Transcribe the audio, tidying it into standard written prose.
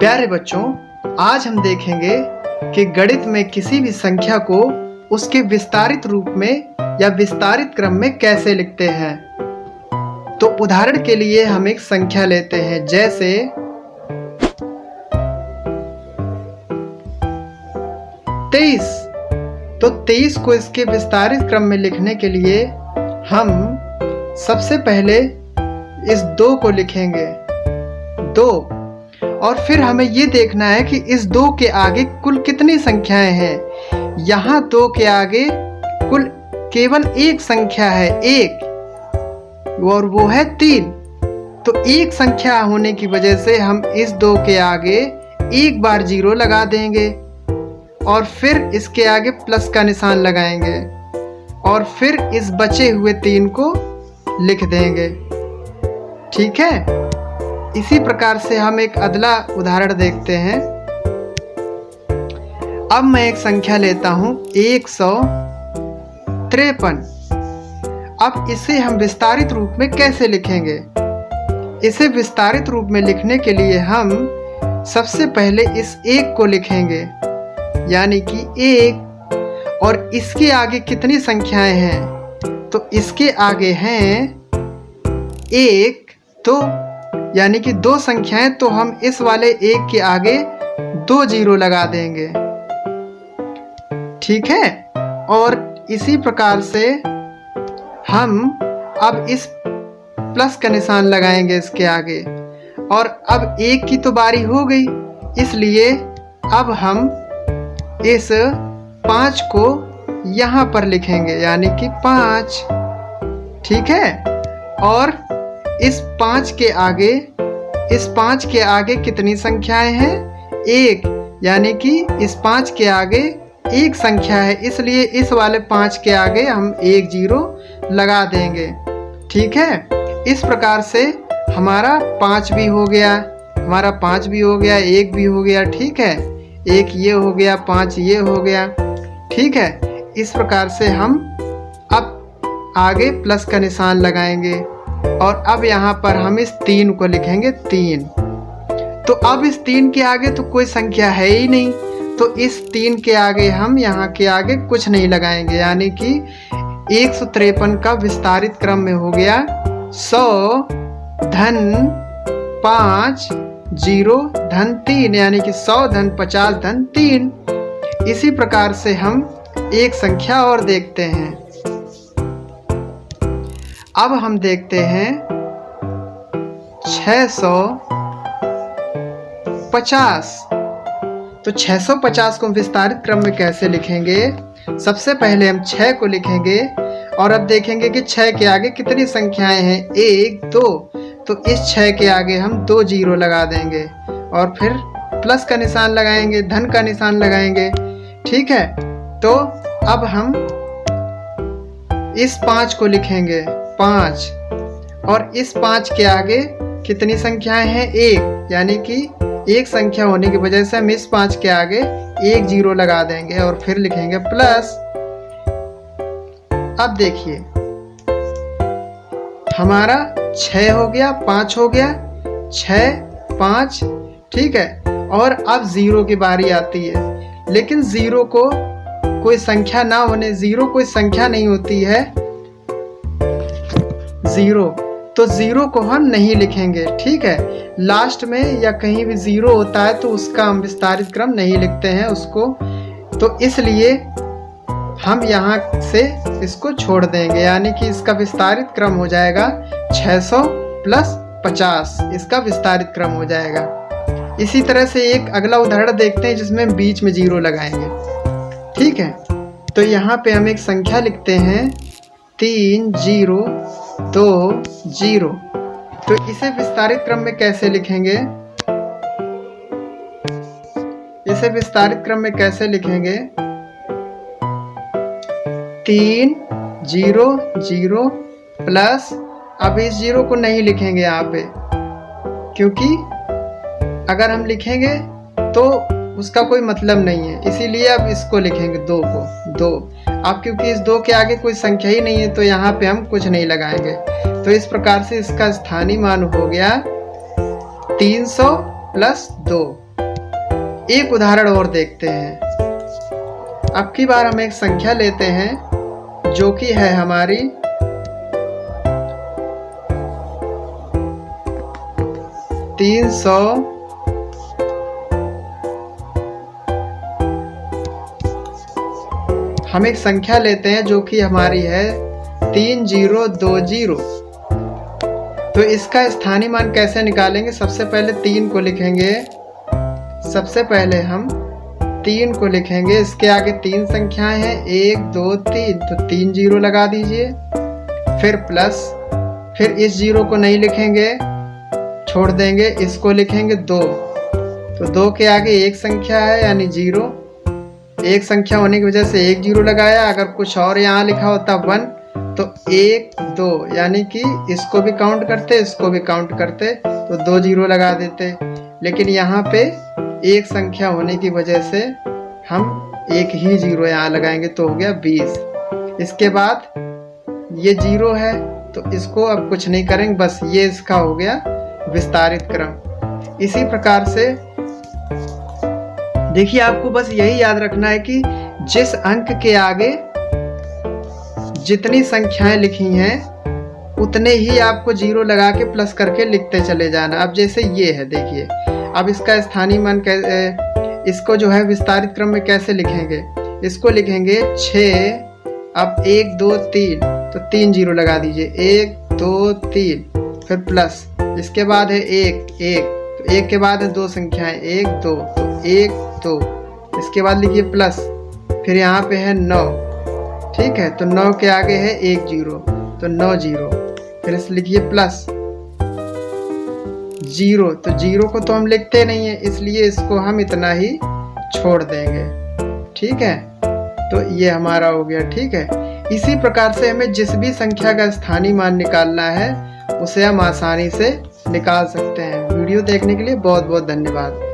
प्यारे बच्चों, आज हम देखेंगे कि गणित में किसी भी संख्या को उसके विस्तारित रूप में या विस्तारित क्रम में कैसे लिखते हैं। तो उदाहरण के लिए हम एक संख्या लेते हैं, जैसे 23। तो 23 को इसके विस्तारित क्रम में लिखने के लिए हम सबसे पहले इस 2 को लिखेंगे 2, और फिर हमें ये देखना है कि इस 2 के आगे कुल कितनी संख्याएं हैं। यहाँ 2 के आगे कुल केवल एक संख्या है, 1, और वो है 3। तो एक संख्या होने की वजह से हम इस 2 के आगे एक बार 0 लगा देंगे और फिर इसके आगे प्लस का निशान लगाएंगे और फिर इस बचे हुए 3 को लिख देंगे। ठीक है। इसी प्रकार से हम एक अगला उदाहरण देखते हैं। अब मैं एक संख्या लेता हूं 153। अब इसे हम विस्तारित रूप में कैसे लिखेंगे? इसे विस्तारित रूप में लिखने के लिए हम सबसे पहले इस 1 को लिखेंगे, यानी कि 1, और इसके आगे कितनी संख्याएं हैं? तो इसके आगे हैं 1, 2, यानी कि 2 संख्याएं। तो हम इस वाले 1 के आगे 2 0 लगा देंगे। ठीक है। और इसी प्रकार से हम अब इस प्लस का निशान लगाएंगे इसके आगे। और अब 1 की तो बारी हो गई, इसलिए अब हम इस 5 को यहाँ पर लिखेंगे, यानी कि 5। ठीक है। और इस 5 के आगे कितनी संख्याएं हैं? 1, यानी कि इस 5 के आगे एक संख्या है, इसलिए इस वाले 5 के आगे हम 1 0 लगा देंगे। ठीक है। इस प्रकार से हमारा 5 भी हो गया, 1 भी हो गया। ठीक है। 1 ये हो गया, 5 ये हो गया। ठीक है। इस प्रकार से हम अब आगे प्लस का निशान लगाएंगे और अब यहाँ पर हम इस 3 को लिखेंगे 3। तो अब इस 3 के आगे तो कोई संख्या है ही नहीं, तो इस 3 के आगे हम यहाँ के आगे कुछ नहीं लगाएंगे, यानी कि 153 का विस्तारित क्रम में हो गया 100 धन 5 0 धन 3, यानी कि 100 धन 50 धन 3। इसी प्रकार से हम एक संख्या और देखते हैं। अब हम देखते हैं 650। तो 650 को विस्तारित क्रम में कैसे लिखेंगे? सबसे पहले हम 6 को लिखेंगे और अब देखेंगे कि 6 के आगे कितनी संख्याएं हैं, 1 2। तो इस 6 के आगे हम 2 0 लगा देंगे और फिर प्लस का निशान लगाएंगे, धन का निशान लगाएंगे। ठीक है। तो अब हम इस 5 को लिखेंगे 5, और इस 5 के आगे कितनी संख्याएं हैं? 1, यानी कि एक संख्या होने की वजह से हम इस 5 के आगे 1 0 लगा देंगे और फिर लिखेंगे प्लस। अब देखिए हमारा 6 हो गया, 5 हो गया, 6 5। ठीक है। और अब 0 की बारी आती है, लेकिन 0 को कोई संख्या ना होने, 0 कोई संख्या नहीं होती है 0, तो 0 को हम नहीं लिखेंगे। ठीक है। लास्ट में या कहीं भी 0 होता है तो उसका हम विस्तारित क्रम नहीं लिखते हैं उसको, तो इसलिए हम यहाँ से इसको छोड़ देंगे, यानी कि इसका विस्तारित क्रम हो जाएगा 600 प्लस 50, इसका विस्तारित क्रम हो जाएगा। इसी तरह से एक अगला उदाहरण देखते हैं जिसमें हम बीच में 0 लगाएंगे। ठीक है। तो यहाँ पे हम एक संख्या लिखते हैं 3 0 2 0। तो इसे विस्तारित क्रम में कैसे लिखेंगे? इसे विस्तारित क्रम में कैसे लिखेंगे? 3 0 0 प्लस, अब इस 0 को नहीं लिखेंगे यहाँ पे, क्योंकि अगर हम लिखेंगे तो उसका कोई मतलब नहीं है, इसीलिए अब इसको लिखेंगे 2 को 2। अब क्योंकि इस 2 के आगे कोई संख्या ही नहीं है तो यहाँ पे हम कुछ नहीं लगाएंगे। तो इस प्रकार से इसका स्थानीय मान हो गया 300 प्लस 2। एक उदाहरण और देखते हैं। अब की बार हम एक संख्या लेते हैं जो कि है हमारी 300 हम एक संख्या लेते हैं जो कि हमारी है 3020। तो इसका स्थानीय मान कैसे निकालेंगे? सबसे पहले 3 को लिखेंगे। सबसे पहले हम 3 को लिखेंगे, इसके आगे 3 संख्याएं हैं 1 2 3, तो 3 जीरो लगा दीजिए। फिर प्लस, फिर इस जीरो को नहीं लिखेंगे, छोड़ देंगे, इसको लिखेंगे 2। तो 2 के आगे एक संख्या है यानी 0, एक संख्या होने की वजह से एक जीरो लगाया। अगर कुछ और यहाँ लिखा होता 1 तो 1 2 यानी कि इसको भी काउंट करते, इसको भी काउंट करते तो 2 जीरो लगा देते। लेकिन यहाँ पे एक संख्या होने की वजह से हम एक ही जीरो यहाँ लगाएंगे तो हो गया 20। इसके बाद ये जीरो है तो इसको अब कुछ नहीं करेंगे, बस ये इसका हो गया विस्तारित क्रम। इसी प्रकार से देखिए, आपको बस यही याद रखना है कि जिस अंक के आगे जितनी संख्याएं लिखी हैं उतने ही आपको जीरो लगा के प्लस करके लिखते चले जाना। अब जैसे ये है, देखिए अब इसका स्थानीय मान इसको जो है विस्तारित क्रम में कैसे लिखेंगे? इसको लिखेंगे 6, अब 1 2 3 तो 3 जीरो लगा दीजिए, 1 2 3, फिर प्लस, इसके बाद है 1 1, तो 1 के बाद है 2 संख्याएं 1 2, तो 1 2, इसके बाद लिखिए प्लस, फिर यहाँ पे है 9, ठीक है, तो 9 के आगे है 1 जीरो तो 9 जीरो, फिर इसे लिखिए प्लस जीरो, तो जीरो को तो हम लिखते नहीं है इसलिए इसको हम इतना ही छोड़ देंगे, ठीक है। तो ये हमारा हो गया, ठीक है। इसी प्रकार से हमें जिस भी संख्या का स्थानीय मान निकालना है उसे हम आसानी से निकाल सकते हैं। वीडियो देखने के लिए बहुत बहुत धन्यवाद।